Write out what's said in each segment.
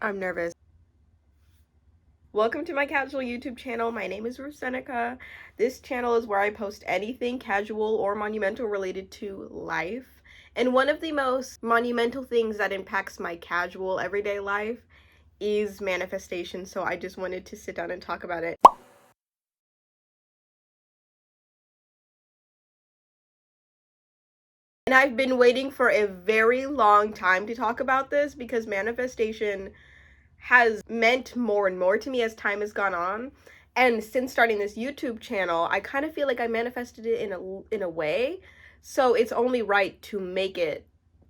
I'm nervous. Welcome to my casual YouTube channel. My name is Ruth Seneca. This channel is where I post anything casual or monumental related to life. And one of the most monumental things that impacts my casual everyday life is manifestation. So I just wanted to sit down and talk about it. And I've been waiting for a very long time to talk about this because manifestation has meant more and more to me as time has gone on. And since starting this YouTube channel, I kind of feel like I manifested it in a way. So it's only right to make a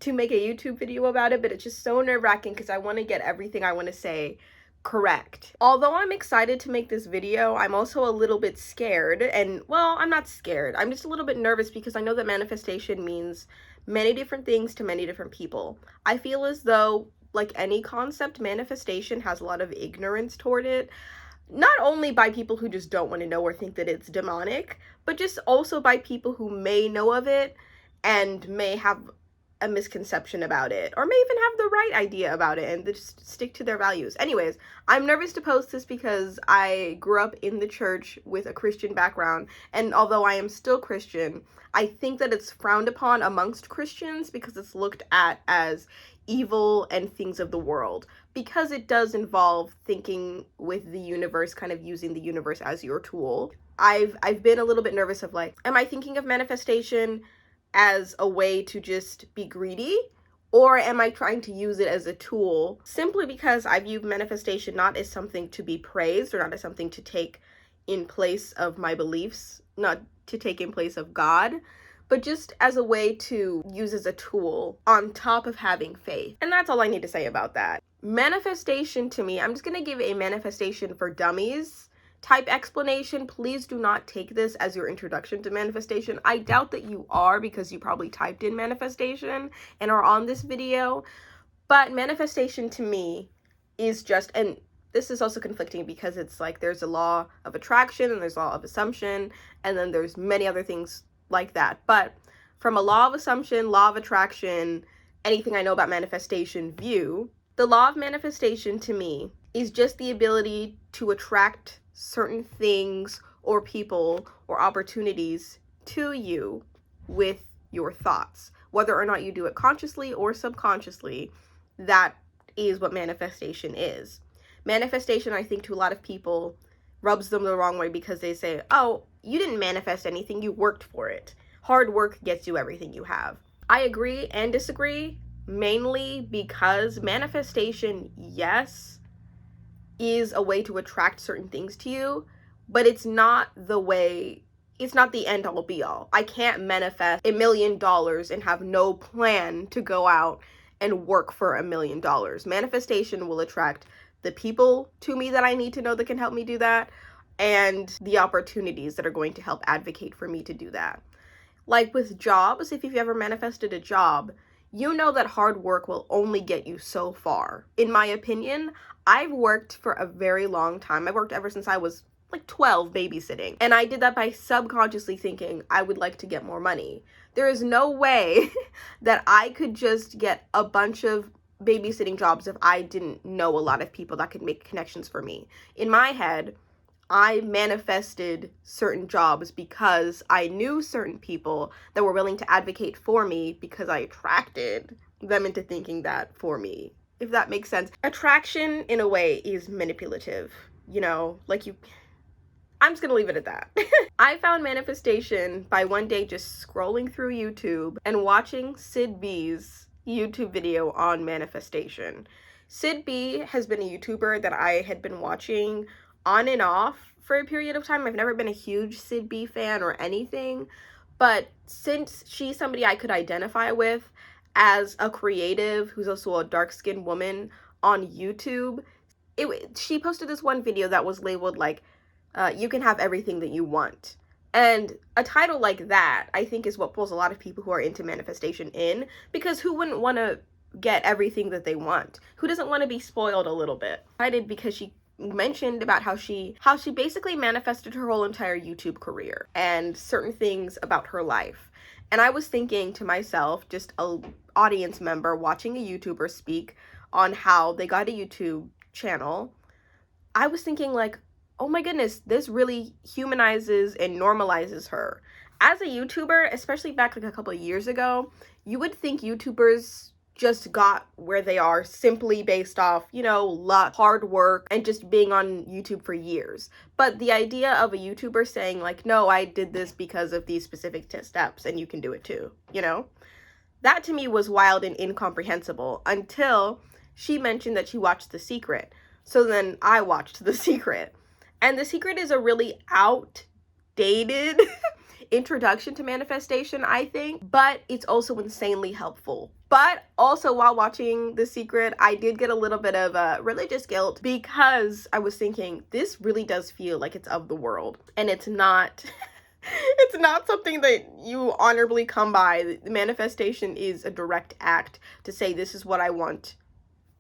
YouTube video about it, but it's just so nerve-wracking because I want to get everything I want to say correct. Although I'm excited to make this video, I'm also a little bit scared. And well, I'm not scared. I'm just a little bit nervous because I know that manifestation means many different things to many different people. I feel as though, like any concept, manifestation has a lot of ignorance toward it. Not only by people who just don't want to know or think that it's demonic, but just also by people who may know of it and may have a misconception about it, or may even have the right idea about it and they just stick to their values. Anyways, I'm nervous to post this because I grew up in the church with a Christian background, and although I am still Christian, I think that it's frowned upon amongst Christians because it's looked at as evil and things of the world, because it does involve thinking with the universe, kind of using the universe as your tool. I've been a little bit nervous of, like, am I thinking of manifestation as a way to just be greedy, or am I trying to use it as a tool simply because I view manifestation not as something to be praised or not as something to take in place of my beliefs, not to take in place of God, but just as a way to use as a tool on top of having faith. And that's all I need to say about that. Manifestation to me, I'm just gonna give a manifestation for dummies type explanation. Please do not take this as your introduction to manifestation. I doubt that you are, because you probably typed in manifestation and are on this video. But manifestation to me is just, and this is also conflicting because it's like there's a law of attraction and there's a law of assumption, and then there's many other things like that. But from a law of assumption, law of attraction, anything I know about manifestation view, the law of manifestation to me is just the ability to attract certain things or people or opportunities to you with your thoughts. Whether or not you do it consciously or subconsciously, that is what manifestation is. Manifestation, I think, to a lot of people rubs them the wrong way because they say, oh, you didn't manifest anything, you worked for it. Hard work gets you everything you have. I agree and disagree, mainly because manifestation, yes, is a way to attract certain things to you, but it's not the way, it's not the end all be all. I can't manifest $1 million and have no plan to go out and work for $1 million. Manifestation will attract the people to me that I need to know that can help me do that, and the opportunities that are going to help advocate for me to do that. Like with jobs, if you've ever manifested a job, you know that hard work will only get you so far. In my opinion, I've worked for a very long time. I've worked ever since I was like 12 babysitting. And I did that by subconsciously thinking I would like to get more money. There is no way that I could just get a bunch of babysitting jobs if I didn't know a lot of people that could make connections for me. In my head, I manifested certain jobs because I knew certain people that were willing to advocate for me because I attracted them into thinking that for me, if that makes sense. Attraction, in a way, is manipulative. You know, like I'm just gonna leave it at that. I found manifestation by one day just scrolling through YouTube and watching Sid B's YouTube video on manifestation. Sid B has been a YouTuber that I had been watching on and off for a period of time. I've never been a huge Sid B fan or anything, but since she's somebody I could identify with as a creative who's also a dark-skinned woman on YouTube, she posted this one video that was labeled like, you can have everything that you want. And a title like that, I think, is what pulls a lot of people who are into manifestation in, because who wouldn't want to get everything that they want? Who doesn't want to be spoiled a little bit? I did, because she mentioned about how she basically manifested her whole entire YouTube career and certain things about her life. And I was thinking to myself, just a audience member watching a YouTuber speak on how they got a YouTube channel, I was thinking like, oh my goodness, this really humanizes and normalizes her. As a YouTuber, especially back like a couple of years ago, you would think YouTubers just got where they are simply based off, luck, hard work, and just being on YouTube for years. But the idea of a YouTuber saying like, no, I did this because of these specific steps and you can do it too, that to me was wild and incomprehensible until she mentioned that she watched The Secret. So then I watched The Secret. And The Secret is a really outdated introduction to manifestation, I think, but it's also insanely helpful. But also while watching The Secret, I did get a little bit of religious guilt because I was thinking, this really does feel like it's of the world, and it's not. It's not something that you honorably come by. The manifestation is a direct act to say, this is what I want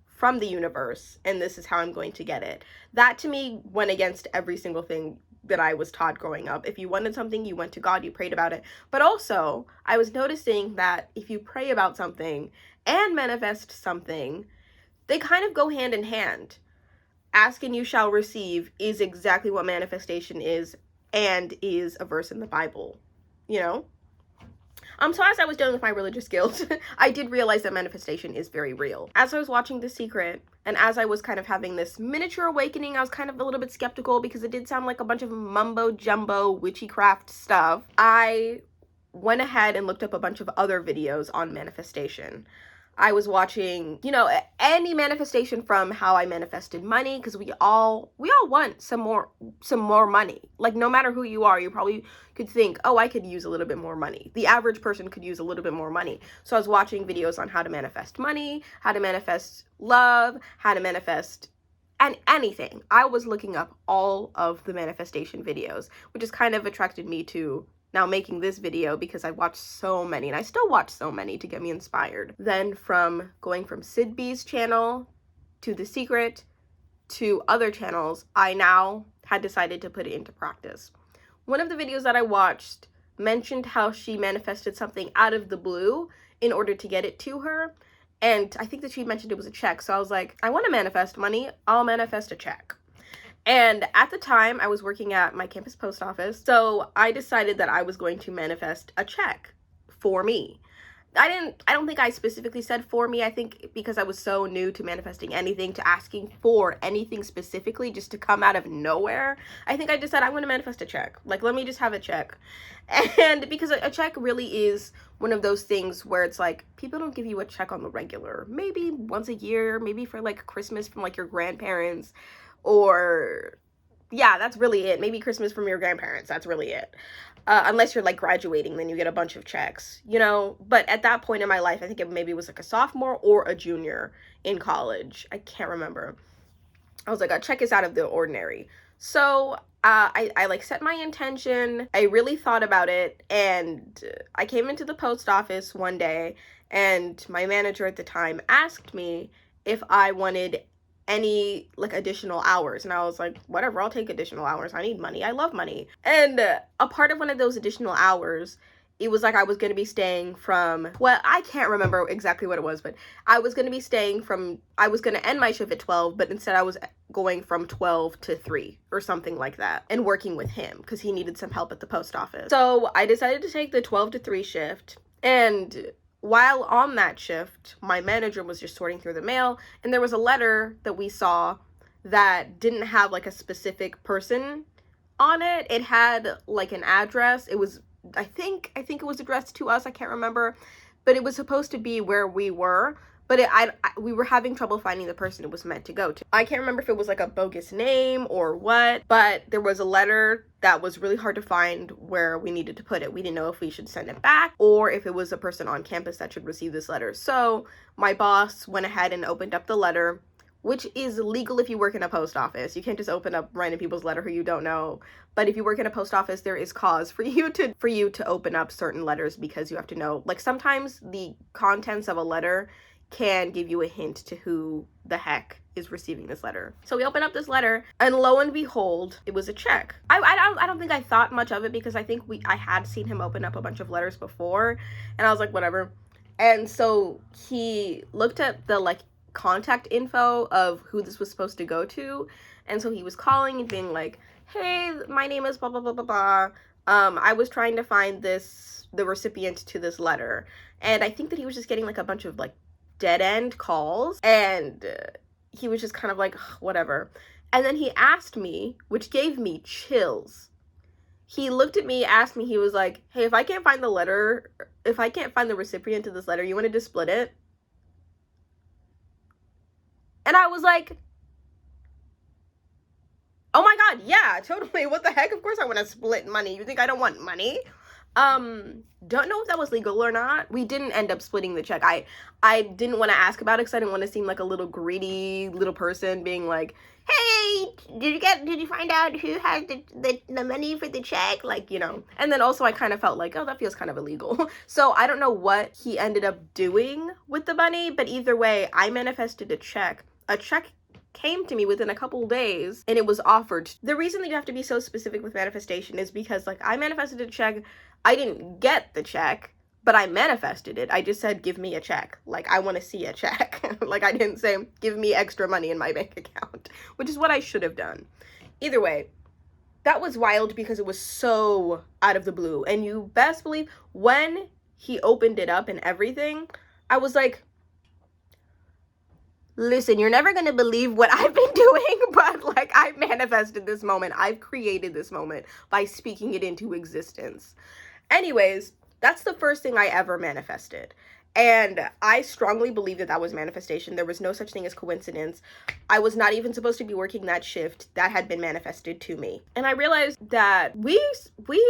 from the universe, and this is how I'm going to get it. That to me went against every single thing that I was taught growing up. If you wanted something, you went to God, you prayed about it. But also, I was noticing that if you pray about something and manifest something, they kind of go hand in hand. Ask and you shall receive is exactly what manifestation is, and is a verse in the Bible, So as I was dealing with my religious guilt, I did realize that manifestation is very real. As I was watching The Secret, and as I was kind of having this miniature awakening, I was kind of a little bit skeptical because it did sound like a bunch of mumbo-jumbo witchcraft stuff. I went ahead and looked up a bunch of other videos on manifestation. I was watching, any manifestation from how I manifested money, because we all want some more money. Like, no matter who you are, you probably could think, oh, I could use a little bit more money. The average person could use a little bit more money. So I was watching videos on how to manifest money, how to manifest love, how to manifest and anything. I was looking up all of the manifestation videos, which has kind of attracted me to now making this video, because I watched so many, and I still watch so many to get me inspired. Then from going from Sid B's channel to The Secret to other channels, I now had decided to put it into practice. One of the videos that I watched mentioned how she manifested something out of the blue in order to get it to her. And I think that she mentioned it was a check. So I was like, I want to manifest money. I'll manifest a check. And at the time, I was working at my campus post office, so I decided that I was going to manifest a check for me. I don't think I specifically said for me. I think because I was so new to manifesting anything, to asking for anything specifically just to come out of nowhere, I think I just said, I'm going to manifest a check. Like, let me just have a check. And because a check really is one of those things where it's like, people don't give you a check on the regular. Maybe once a year, maybe for like Christmas from like your grandparents. Or, yeah, that's really it. Maybe Christmas from your grandparents. That's really it. Unless you're like graduating, then you get a bunch of checks, But at that point in my life, I think it maybe was like a sophomore or a junior in college. I can't remember. I was like, a check is out of the ordinary. So I like set my intention. I really thought about it. And I came into the post office one day, and my manager at the time asked me if I wanted any like additional hours, and I was like, whatever, I'll take additional hours. I need money. I love money. And a part of one of those additional hours, it was like I was going to be staying from, well, I can't remember exactly what it was, but I was going to end my shift at 12, but instead I was going from 12 to 3 or something like that, and working with him because he needed some help at the post office. So I decided to take the 12 to 3 shift, and while on that shift, my manager was just sorting through the mail, and there was a letter that we saw that didn't have like a specific person on it. It had like an address. It was, I think it was addressed to us. I can't remember, but it was supposed to be where we were. But we were having trouble finding the person it was meant to go to. I can't remember if it was like a bogus name or what, but there was a letter that was really hard to find where we needed to put it. We didn't know if we should send it back or if it was a person on campus that should receive this letter. So my boss went ahead and opened up the letter, which is legal if you work in a post office. You can't just open up random people's letter who you don't know. But if you work in a post office, there is cause for you to open up certain letters, because you have to know, like, sometimes the contents of a letter can give you a hint to who the heck is receiving this letter. So we open up this letter, and lo and behold, it was a check. I don't think I thought much of it, because I think I had seen him open up a bunch of letters before, and I was like, whatever. And so he looked at the like contact info of who this was supposed to go to. And so he was calling and being like, hey, my name is blah, blah, blah, blah, blah. I was trying to find the recipient to this letter. And I think that he was just getting like a bunch of like dead end calls. And he was just kind of like, whatever. And then he asked me, which gave me chills. He looked at me, asked me, he was like, hey, if I can't find the recipient to this letter, you want to just split it? And I was like, oh my God, yeah, totally. What the heck? Of course I want to split money. You think I don't want money? Don't know if that was legal or not. We didn't end up splitting the check. I didn't want to ask about it because I didn't want to seem like a little greedy little person being like, hey, did you find out who has the money for the check? Like, you know. And then also I kind of felt like, oh, that feels kind of illegal. So I don't know what he ended up doing with the money, but either way, I manifested a check. A check came to me within a couple days and it was offered. The reason that you have to be so specific with manifestation is because like I manifested a check. I didn't get the check, but I manifested it. I just said, give me a check. Like, I want to see a check. Like, I didn't say, give me extra money in my bank account, which is what I should have done. Either way, that was wild because it was so out of the blue. And you best believe when he opened it up and everything, I was like, listen, you're never going to believe what I've been doing, but like I manifested this moment. I've created this moment by speaking it into existence. Anyways, that's the first thing I ever manifested. And I strongly believe that that was manifestation. There was no such thing as coincidence. I was not even supposed to be working that shift. That had been manifested to me. And I realized that we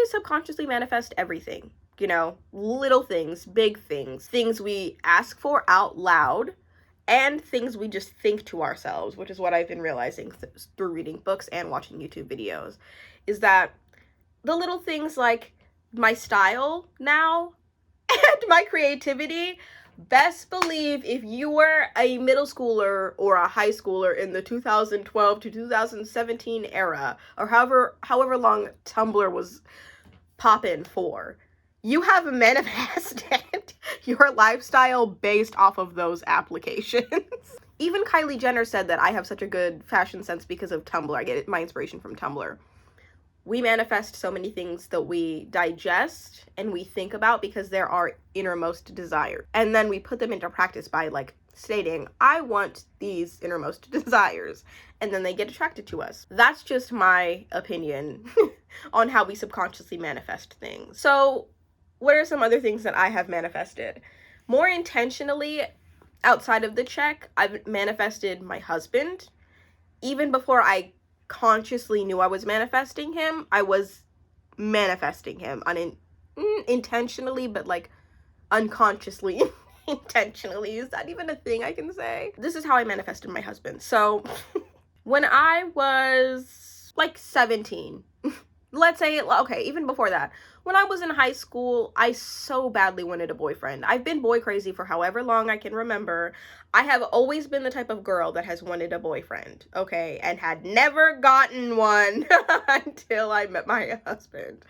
subconsciously manifest everything, you know, little things, big things, things we ask for out loud, and things we just think to ourselves, which is what I've been realizing through reading books and watching YouTube videos, is that the little things like my style now and my creativity, best believe if you were a middle schooler or a high schooler in the 2012 to 2017 era, or however long Tumblr was poppin' for, you have manifested your lifestyle based off of those applications. Even Kylie Jenner said that I have such a good fashion sense because of Tumblr. I get my inspiration from Tumblr. We manifest so many things that we digest and we think about because they're our innermost desires. And then we put them into practice by like stating, I want these innermost desires. And then they get attracted to us. That's just my opinion on how we subconsciously manifest things. So what are some other things that I have manifested? More intentionally, outside of the check, I've manifested my husband. Even before I consciously knew I was manifesting him, I was manifesting him intentionally, but like unconsciously intentionally. Is that even a thing I can say? This is how I manifested my husband. So when I was like 17, let's say, okay, even before that, when I was in high school, I so badly wanted a boyfriend. I've been boy crazy for however long I can remember. I have always been the type of girl that has wanted a boyfriend, okay, and had never gotten one until I met my husband.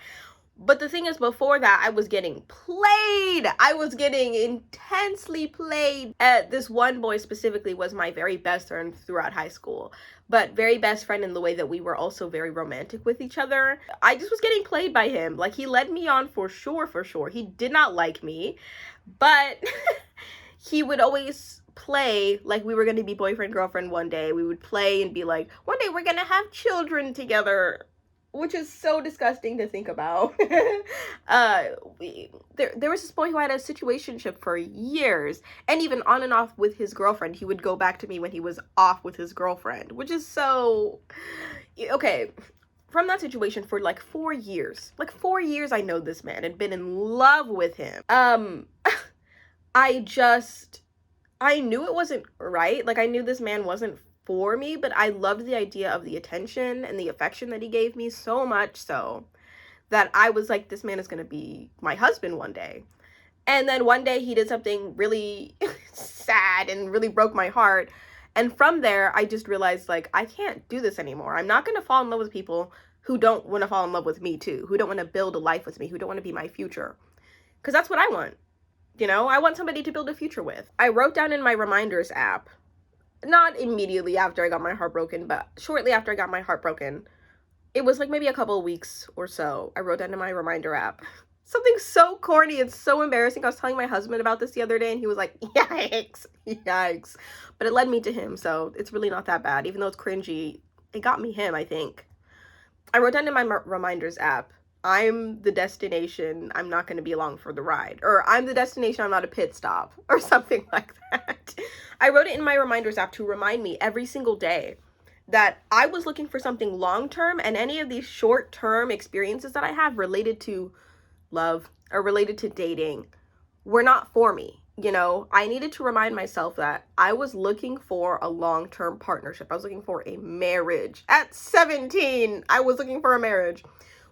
But the thing is, before that, I was getting played. I was getting intensely played. This one boy specifically was my very best friend throughout high school, but very best friend in the way that we were also very romantic with each other. I just was getting played by him. Like, he led me on for sure. He did not like me, but he would always play like we were going to be boyfriend, girlfriend one day. We would play and be like, one day we're going to have children together, which is so disgusting to think about. There was this boy who had a situationship for years, and even on and off with his girlfriend. He would go back to me when he was off with his girlfriend, which is so... Okay, from that situation for like 4 years. Like 4 years I know this man and been in love with him. I knew it wasn't right. Like, I knew this man wasn't for me, but I loved the idea of the attention and the affection that he gave me so much so that I was like, this man is going to be my husband one day. And then one day he did something really sad and really broke my heart. And from there, I just realized, like, I can't do this anymore. I'm not going to fall in love with people who don't want to fall in love with me too, who don't want to build a life with me, who don't want to be my future. Because that's what I want. You know, I want somebody to build a future with. I wrote down in my reminders app not immediately after I got my heart broken, but shortly after I got my heart broken. It was like maybe a couple of weeks or so. I wrote down in my reminder app something so corny. It's so embarrassing. I was telling my husband about this the other day and he was like, yikes, yikes. But it led me to him, so it's really not that bad. Even though it's cringy, it got me him, I think. I wrote down in my reminders app, I'm the destination, I'm not going to be along for the ride. Or I'm the destination, I'm not a pit stop. Or something like that. I wrote it in my reminders app to remind me every single day that I was looking for something long-term, and any of these short-term experiences that I have related to love or related to dating were not for me. You know, I needed to remind myself that I was looking for a long-term partnership. I was looking for a marriage. At 17, I was looking for a marriage,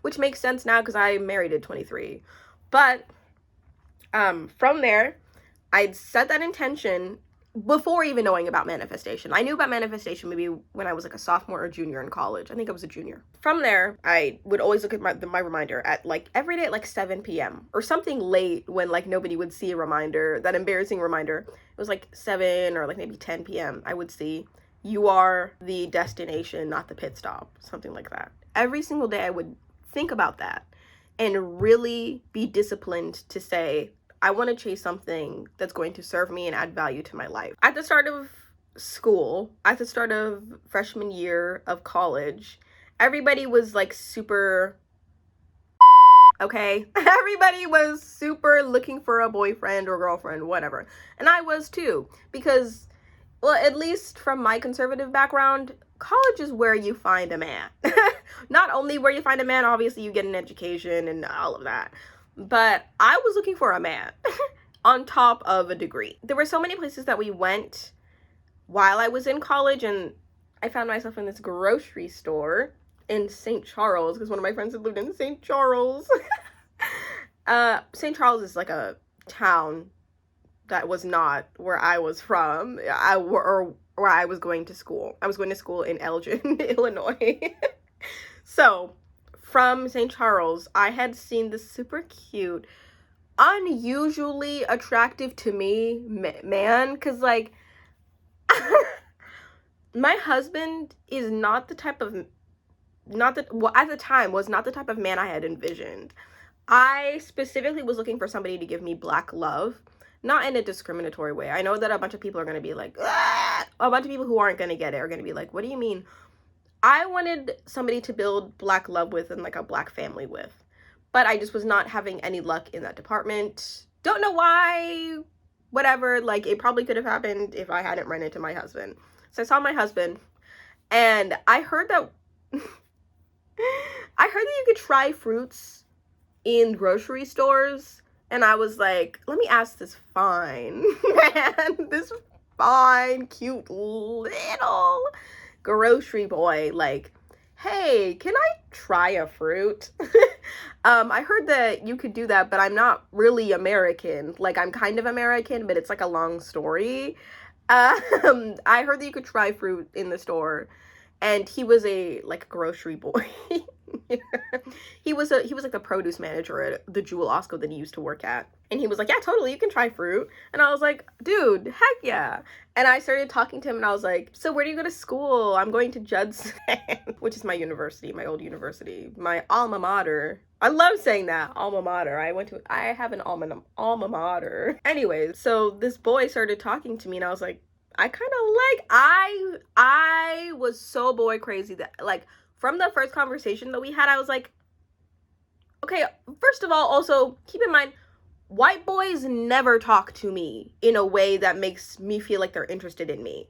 which makes sense now because I married at 23. But from there, I'd set that intention before even knowing about manifestation. I knew about manifestation maybe when I was like a sophomore or junior in college. I think I was a junior. From there, I would always look at my reminder at like every day at like 7 p.m. or something late when like nobody would see a reminder, that embarrassing reminder. It was like 7 or like maybe 10 p.m. I would see, you are the destination, not the pit stop, something like that. Every single day I would think about that and really be disciplined to say, I want to chase something that's going to serve me and add value to my life. At the start of school, at the start of freshman year of college, everybody was like super, okay? Everybody was super looking for a boyfriend or girlfriend, whatever. And I was too, because, well, at least from my conservative background, college is where you find a man. Not only where you find a man, obviously you get an education and all of that, but I was looking for a man on top of a degree. There were so many places that we went while I was in college, and I found myself in this grocery store in St. Charles because one of my friends had lived in St. Charles. St. Charles is like a town that was not where I was from, or where I was going to school. I was going to school in Elgin, Illinois. So from St. Charles, I had seen this super cute, unusually attractive to me man, because like my husband is not the type of, at the time was not the type of man I had envisioned. I specifically was looking for somebody to give me black love, not in a discriminatory way. I know that a bunch of people are going to be like, ah! A bunch of people who aren't going to get it are going to be like, what do you mean? I wanted somebody to build black love with and like a black family with, but I just was not having any luck in that department. Don't know why, whatever, like it probably could have happened if I hadn't run into my husband. So I saw my husband and I heard that you could try fruits in grocery stores, and I was like, let me ask this fine man, this fine, cute little grocery boy, like, hey, can I try a fruit? I heard that you could do that, but I'm not really American. Like, I'm kind of American, but it's like a long story. I heard that you could try fruit in the store, and he was a like grocery boy. He was like the produce manager at the Jewel Osco that he used to work at. And he was like, yeah, totally, you can try fruit. And I was like, dude, heck yeah. And I started talking to him and I was like, so where do you go to school? I'm going to Judson, which is my university, my old university, my alma mater. I love saying that, alma mater. I have an alma mater. Anyways, so this boy started talking to me and I was like, I was so boy crazy that like from the first conversation that we had, I was like, okay, first of all, also keep in mind, white boys never talk to me in a way that makes me feel like they're interested in me.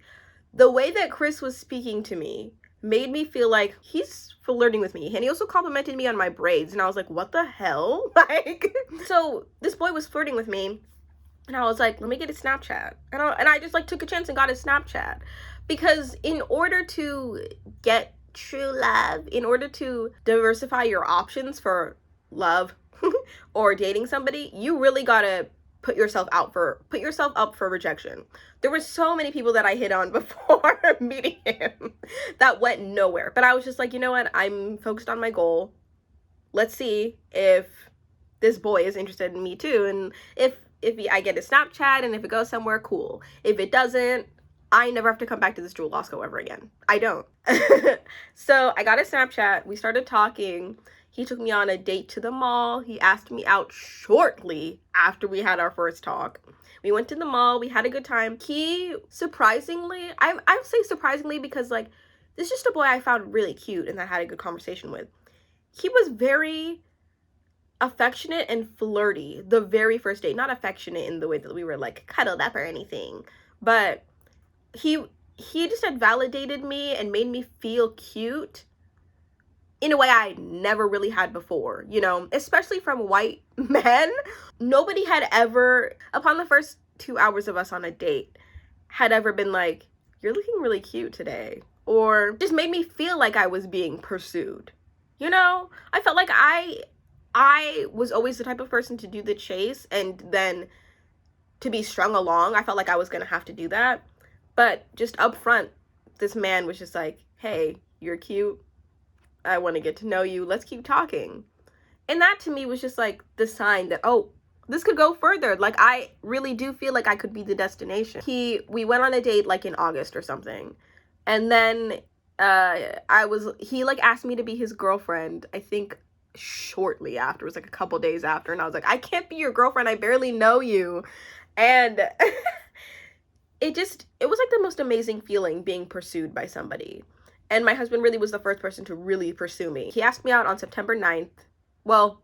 The way that Chris was speaking to me made me feel like he's flirting with me. And he also complimented me on my braids. And I was like, what the hell? Like, so this boy was flirting with me. And I was like, let me get his Snapchat. And I just like took a chance and got his Snapchat. Because in order to get true love, in order to diversify your options for love or dating somebody, you really gotta put yourself up for rejection. There were so many people that I hit on before meeting him that went nowhere. But I was just like, you know what? I'm focused on my goal. Let's see if this boy is interested in me too. And if I get a Snapchat and if it goes somewhere, cool. If it doesn't, I never have to come back to this Jewel Osco ever again. I don't. So I got a Snapchat. We started talking. He took me on a date to the mall. He asked me out shortly after we had our first talk. We went to the mall. We had a good time. He surprisingly, I would say surprisingly because like, this is just a boy I found really cute and that I had a good conversation with. He was very affectionate and flirty the very first date. Not affectionate in the way that we were like cuddled up or anything, but he just had validated me and made me feel cute in a way I never really had before, you know, especially from white men. Nobody had ever, upon the first 2 hours of us on a date, had ever been like, you're looking really cute today, or just made me feel like I was being pursued. You know, I felt like I was always the type of person to do the chase and then to be strung along. I felt like I was gonna have to do that. But just up front, this man was just like, hey, you're cute. I want to get to know you. Let's keep talking. And that to me was just like the sign that, oh, this could go further. Like, I really do feel like I could be the destination. We went on a date like in August or something. And then he like asked me to be his girlfriend, I think shortly after. It was like a couple days after. And I was like, I can't be your girlfriend. I barely know you. And it was like the most amazing feeling being pursued by somebody. And my husband really was the first person to really pursue me. He asked me out on September 9th. Well,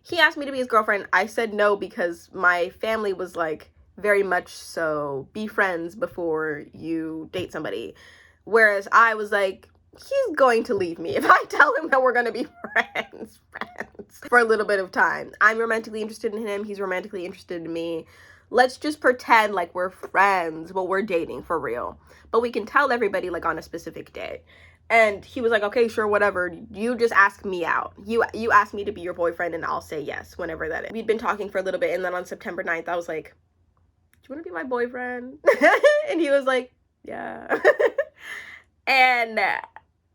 he asked me to be his girlfriend. I said no because my family was like, very much so, be friends before you date somebody. Whereas I was like, he's going to leave me if I tell him that we're going to be friends for a little bit of time. I'm romantically interested in him. He's romantically interested in me. Let's just pretend like we're friends, but we're dating for real. But we can tell everybody like on a specific day. And he was like, okay, sure, whatever. You just ask me out. You ask me to be your boyfriend and I'll say yes whenever that is. We'd been talking for a little bit, and then on September 9th, I was like, do you want to be my boyfriend? And he was like, yeah. And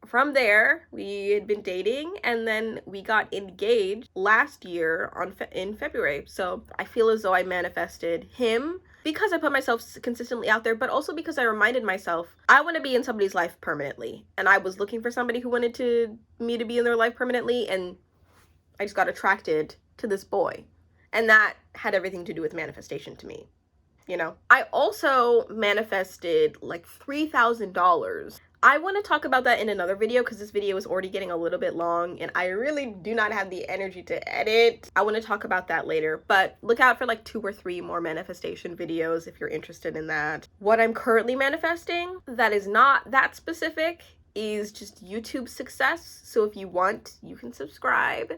from there, we had been dating, and then we got engaged last year in February. So I feel as though I manifested him because I put myself consistently out there, but also because I reminded myself I want to be in somebody's life permanently. And I was looking for somebody who wanted me to be in their life permanently, and I just got attracted to this boy. And that had everything to do with manifestation to me, you know? I also manifested like $3,000. I want to talk about that in another video because this video is already getting a little bit long and I really do not have the energy to edit. I want to talk about that later, but look out for like 2 or 3 more manifestation videos if you're interested in that. What I'm currently manifesting that is not that specific is just YouTube success. So if you want, you can subscribe.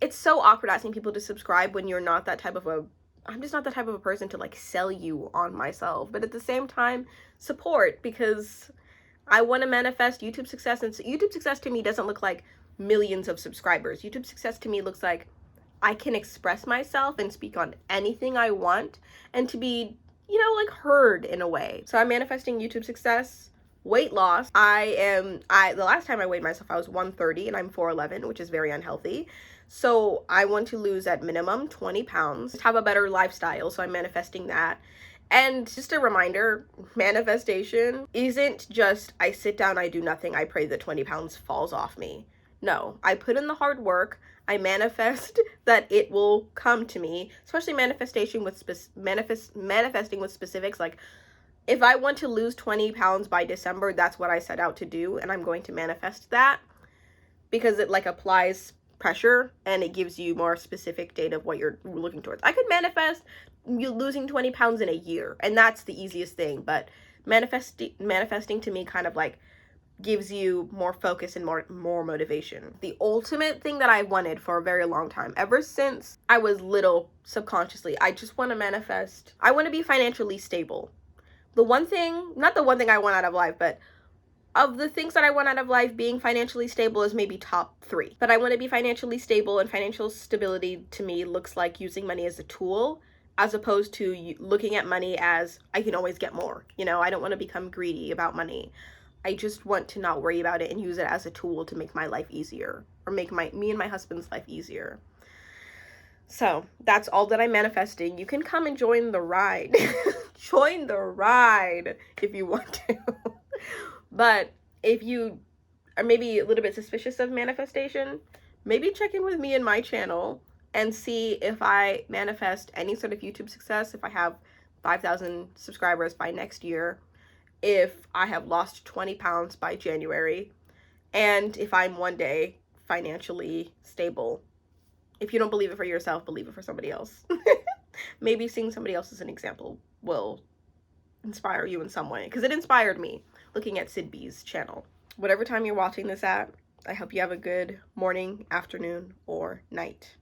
It's so awkward asking people to subscribe when you're not that type of I'm just not the type of a person to like sell you on myself, but at the same time, support, because I want to manifest YouTube success. And so YouTube success to me doesn't look like millions of subscribers. YouTube success to me looks like I can express myself and speak on anything I want and to be, you know, like heard in a way. So I'm manifesting YouTube success. Weight loss. The last time I weighed myself, I was 130 and I'm 4'11", which is very unhealthy. So I want to lose at minimum 20 pounds, have a better lifestyle. So I'm manifesting that. And just a reminder, manifestation isn't just I sit down, I do nothing, I pray that 20 pounds falls off me. No, I put in the hard work. I manifest that it will come to me, especially manifesting with specifics. Like if I want to lose 20 pounds by December, that's what I set out to do. And I'm going to manifest that because it like applies pressure and it gives you more specific data of what you're looking towards. I could manifest you losing 20 pounds in a year, and that's the easiest thing, but manifesting to me kind of like gives you more focus and more motivation. The ultimate thing that I wanted for a very long time, ever since I was little, subconsciously, I just want to manifest. I want to be financially stable. The one thing, not the one thing I want out of life, but of the things that I want out of life, being financially stable is maybe top 3. But I want to be financially stable, and financial stability to me looks like using money as a tool as opposed to looking at money as I can always get more. You know, I don't want to become greedy about money. I just want to not worry about it and use it as a tool to make my life easier, or make me and my husband's life easier. So that's all that I'm manifesting. You can come and join the ride. join the ride if you want to. But if you are maybe a little bit suspicious of manifestation, maybe check in with me and my channel and see if I manifest any sort of YouTube success, if I have 5,000 subscribers by next year, if I have lost 20 pounds by January, and if I'm one day financially stable. If you don't believe it for yourself, believe it for somebody else. Maybe seeing somebody else as an example will inspire you in some way, because it inspired me looking at Sid B's channel. Whatever time you're watching this at, I hope you have a good morning, afternoon, or night.